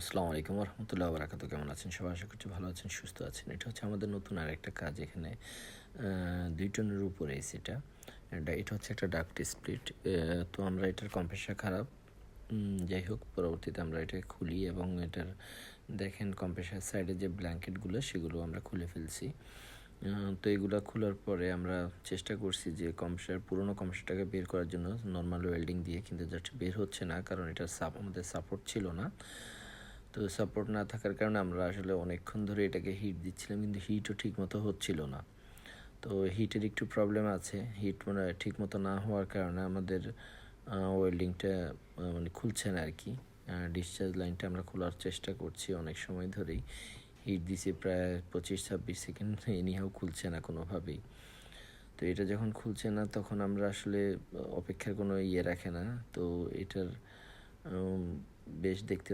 আসসালামু আলাইকুম রহমতুল্লাহ বারাকাতু। কেমন আছেন সবাই? আশা করছি ভালো আছেন, সুস্থ আছেন। এটা হচ্ছে আমাদের নতুন আরেকটা কাজ। এখানে 2 টনের উপরে এসিটা। এটা হচ্ছে একটা ডাক্ট স্প্লিট। তো আমরা এটার কম্প্রেসার খারাপ। যাই হোক, পরবর্তীতে আমরা এটা খুলি এবং এটার দেখেন কম্প্রেসার সাইডে যে ব্ল্যাঙ্কেটগুলো সেগুলো আমরা খুলে ফেলছি। তো এগুলো খোলার পরে আমরা চেষ্টা করছি যে পুরোনো কম্প্রেসারটাকে বের করার জন্য নর্মাল ওয়েল্ডিং দিয়ে, কিন্তু জাস্ট বের হচ্ছে না, কারণ এটার আমাদের সাপোর্ট ছিল না। তো সাপোর্ট না থাকার কারণে আমরা আসলে অনেকক্ষণ ধরে এটাকে হিট দিচ্ছিলাম, কিন্তু হিটও ঠিক মতো হচ্ছিল না। তো হিটের একটু প্রবলেম আছে। হিট মানে ঠিক মতো না হওয়ার কারণে আমাদের ওয়েল্ডিংটা মানে খুলছে না আর কি। ডিসচার্জ লাইনটা আমরা খোলার চেষ্টা করছি অনেক সময় ধরেই। হিট দিছি প্রায় 25-26 সেকেন্ড, এনিহাও খুলছে না কোনোভাবেই। তো এটা যখন খুলছে না তখন আমরা আসলে অপেক্ষার কোনো রাখে না। তো এটার বেশ দেখতে